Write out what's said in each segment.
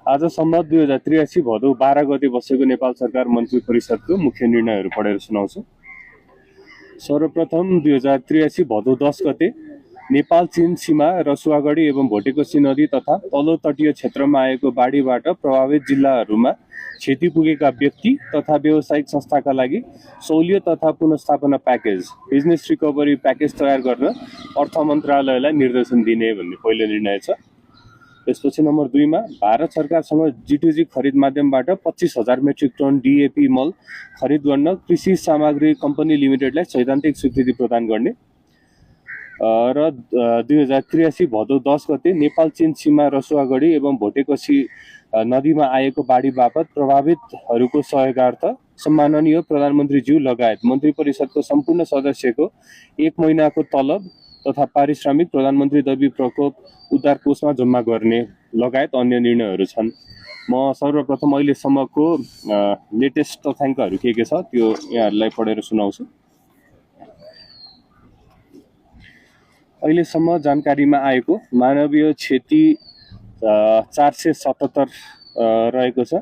आजसम्म 2083 भदौ 12 गते बसेको नेपाल सरकार मन्त्री परिषदको मुख्य निर्णयहरू पढेर सुनाउँछु। सर्वप्रथम 2083 भदौ 10 गते नेपाल चीन सीमा रसुवागढी एवं भोटेकोशी नदी तथा तल्लो तटीय क्षेत्रमा आएको बाढीबाट प्रभावित जिल्लाहरूमा क्षति पुगेका व्यक्ति तथा व्यावसायिक संस्थाका लागि सहुलियत तथा पुनर्स्थापना प्याकेज बिजनेस रिकभरी प्याकेज तयार गर्न अर्थ मन्त्रालयलाई निर्देशन दिने भन्ने पहिलो निर्णय छ। त्यसपछि नम्बर 2 मा भारत सरकारसँग G2G खरिद माध्यमबाट 25,000 मेट्रिक टन DAP मल खरिद गर्न कृषि सामग्री कम्पनी लिमिटेडलाई सैद्धान्तिक स्वीकृति प्रदान गर्ने र 2083 भदौ 10 गते नेपाल चीन सीमा रसुवागढी एवं भोटेकोशी नदीमा आएको बाढी बापत प्रभावितहरूको सहयोगार्थ सम्माननीय प्रधानमन्त्रीज्यू लगायत मन्त्री परिषदको सम्पूर्ण सदस्यको 1 महिनाको तलब तथा पारिश्रमिक प्रधानमन्त्री दैवी प्रकोप उद्धार कोषमा जम्मा गर्ने लगायत अन्य निर्णयहरू छन्। म सर्वप्रथम अहिलेसम्मको लेटेस्ट तथ्याङ्कहरू के छ त्यो यहाँहरूलाई पढेर सुनाउँछु। अहिलेसम्म जानकारीमा आएको मानवीय क्षति 477 रहेको छ।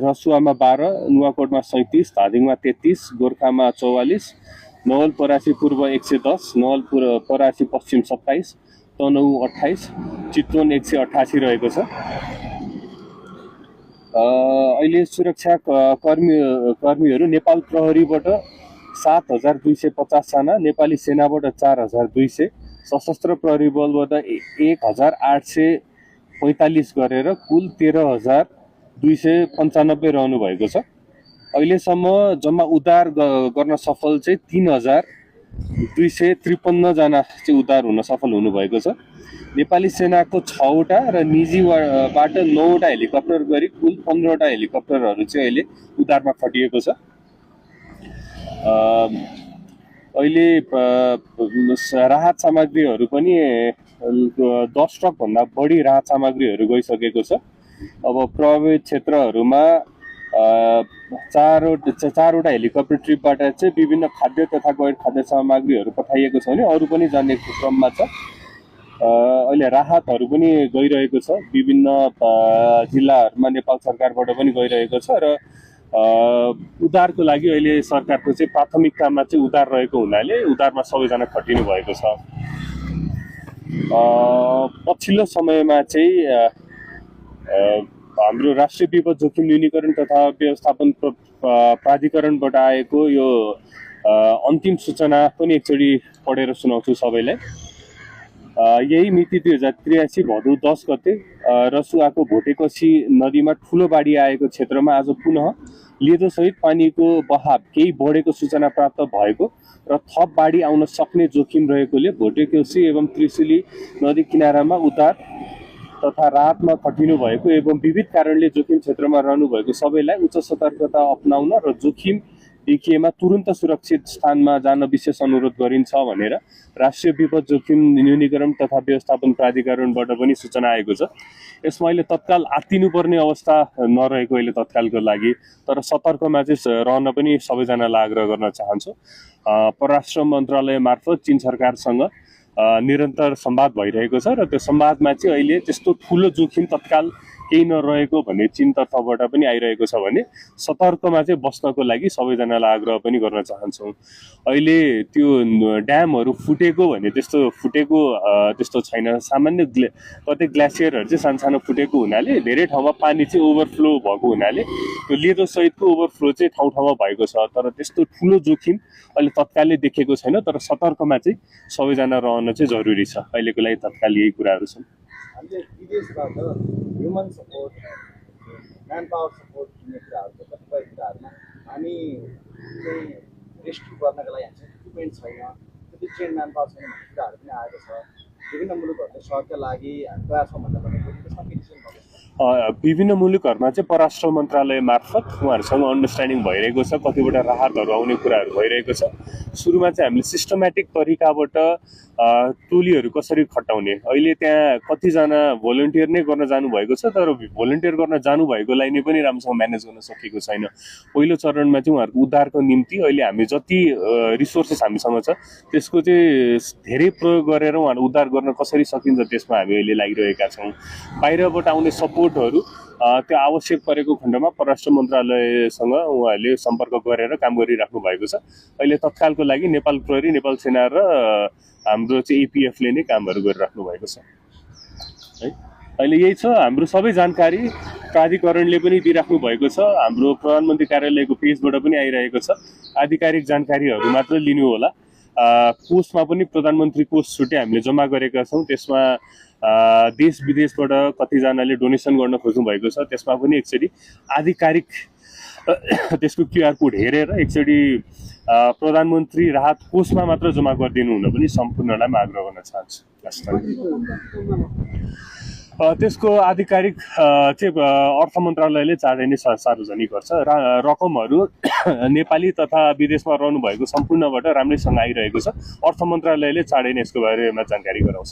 रसुवामा 12, नुवाकोटमा 37, धादिङमा 33, गोर्खामा 44, नवलपरासी पूर्व 110, नवलपरासी पश्चिम 27, तनहुँ 28, चितवन 188 रहेको छ। अहिले सुरक्षा कर्मीहरू नेपाल प्रहरीबाट 7,250 जना, नेपाली सेनाबाट 4,200, सशस्त्र प्रहरी बलबाट 1,845 गरेर कुल 13,295 रहनु भएको छ। अहिलेसम्म जम्मा उद्धार गर्न सफल चाहिँ 3,253 जना चाहिँ उद्धार हुन सफल हुनुभएको छ। नेपाली सेनाको 6वटा र निजीबाट 9वटा हेलिकप्टर गरी कुल 15वटा हेलिकप्टरहरू चाहिँ अहिले उद्धारमा खटिएको छ। अहिले राहत सामग्रीहरू पनि 10 ट्रक भन्दा बढी राहत सामग्रीहरू गइसकेको छ। अब प्रभावित क्षेत्रहरूमा 4वटा हेलिकप्टर ट्रिपबाट चाहिँ विभिन्न खाद्य तथा गैर खाद्य सामग्रीहरू पठाइएको छ भने अरू पनि जाने क्रममा छ। अहिले राहतहरू पनि गइरहेको छ, विभिन्न जिल्लाहरूमा नेपाल सरकारबाट पनि गइरहेको छ र उद्धारको लागि अहिले सरकारको चाहिँ प्राथमिकतामा चाहिँ उद्धार रहेको हुनाले उद्धारमा सबैजना खटिनु भएको छ। पछिल्लो समयमा चाहिँ हाम्रो राष्ट्रिय विपद जोखिम न्यूनीकरण तथा व्यवस्थापन प्राधिकरणबाट आएको यो अन्तिम सूचना पनि एकचोटि पढेर सुनाउँछु सबैलाई। यही मिति 2083 भदौ 10 गते रसुवाको भोटेकोशी नदीमा ठुलो बाढी आएको क्षेत्रमा आज पुनः लेदोसहित पानीको बहाव केही बढेको सूचना प्राप्त भएको र थप बाढी आउन सक्ने जोखिम रहेकोले भोटेकोशी एवं त्रिशुली नदी किनारामा उद्धार तथा राहतमा खटिनु भएको एवं विविध कारणले जोखिम क्षेत्रमा रहनु भएको सबैलाई उच्च सतर्कता अपनाउन र जोखिम देखिएमा तुरुन्त सुरक्षित स्थानमा जान विशेष अनुरोध गरिन्छ भनेर राष्ट्रिय विपद जोखिम न्यूनीकरण तथा व्यवस्थापन प्राधिकरणबाट पनि सूचना आएको छ। यसमा अहिले तत्काल आत्तिनुपर्ने अवस्था नरहेको अहिले तत्कालको लागि, तर सतर्कमा चाहिँ रहन पनि सबैजनालाई आग्रह गर्न चाहन्छु। परराष्ट्र मन्त्रालय मार्फत चीन सरकारसँग निरन्तर संवाद भइरहेको छ र त्यो संवादमा चाहिँ अहिले त्यस्तो ठुलो जोखिम तत्काल केही नरहेको भन्ने चीन तर्फबाट पनि आइरहेको छ भने सतर्कमा चाहिँ बस्नको लागि सबैजनालाई आग्रह पनि गर्न चाहन्छौँ। अहिले त्यो ड्यामहरू फुटेको भने त्यस्तो छैन। सामान्य कतै ग्लेसियरहरू चाहिँ सानो फुटेको हुनाले धेरै ठाउँमा पानी चाहिँ ओभरफ्लो भएको हुनाले त्यो लेदो सहितको ओभरफ्लो चाहिँ ठाउँ ठाउँमा भएको छ, तर त्यस्तो ठुलो जोखिम अहिले तत्कालै देखेको छैन। तर सतर्कमा चाहिँ सबैजना रहन चाहिँ जरुरी छ। अहिलेको लागि तत्काल यही कुराहरू छन्। हामीले विदेशबाट human support, man power support भन्ने कुराहरूको कतिपय कुराहरूमा हामी चाहिँ रेस्क्यु गर्नका लागि हामीसँग इक्विपमेन्ट छैन, त्यति ट्रेन म्यान पावर छैन भन्ने कुराहरू पनि आएको छ। विभिन्न मुलुकहरूले सहयोगका लागि हामी तयार छौँ भन्दा पनि त्यसमा के डिसिजन भएको छ? विभिन्न मुलुकहरूमा चाहिँ परराष्ट्र मन्त्रालय मार्फत उहाँहरूसँग अन्डरस्ट्यान्डिङ भइरहेको छ, कतिवटा राहतहरू आउने कुराहरू भइरहेको छ। सुरुमा चाहिँ हामीले सिस्टमेटिक तरिकाबाट टोलीहरू कसरी खटाउने, अहिले त्यहाँ कतिजना भोलिन्टियर नै गर्न जानुभएको छ, तर भोलिन्टियर गर्न जानुभएकोलाई नै पनि राम्रोसँग म्यानेज गर्न सकेको छैन। पहिलो चरणमा चाहिँ उहाँहरूको उद्धारको निम्ति अहिले हामी जति रिसोर्सेस हामीसँग छ त्यसको चाहिँ धेरै प्रयोग गरेर उहाँहरू उद्धार गर्न कसरी सकिन्छ त्यसमा हामी अहिले लागिरहेका छौँ। बाहिरबाट आउने सपोर्टहरू त्यो आवश्यक परेको खण्डमा परराष्ट्र मन्त्रालयसँग उहाँहरूले सम्पर्क गरेर काम गरिराख्नु भएको छ। अहिले तत्कालको लागि नेपाल प्रहरी, नेपाल सेना र हाम्रो चाहिँ एपिएफले नै कामहरू गरिराख्नु भएको छ है। अहिले यही छ, हाम्रो सबै जानकारी प्राधिकरणले पनि दिइराख्नु भएको छ, हाम्रो प्रधानमन्त्री कार्यालयको पेजबाट पनि आइरहेको छ। आधिकारिक जानकारीहरू मात्र लिनु होला। कोषमा पनि प्रधानमन्त्री कोष छुट्टै हामीले जम्मा गरेका छौँ, त्यसमा देश विदेशबाट कतिजनाले डोनेसन गर्न खोज्नु भएको छ, त्यसमा पनि एकचोटि आधिकारिक त्यसको क्युआर कोड हेरेर एकचोटि प्रधानमन्त्री राहत कोषमा मात्र जम्मा गरिदिनु हुन पनि सम्पूर्णलाई म आग्रह गर्न चाहन्छु। त्यसको आधिकारिक चाहिँ अर्थ मन्त्रालयले चाँडै नै सार्वजनिक गर्छ। रकमहरू नेपाली तथा विदेशमा रहनु भएको सम्पूर्णबाट राम्रैसँग आइरहेको छ। अर्थ मन्त्रालयले चाँडै नै यसको बारेमा जानकारी गराउँछ।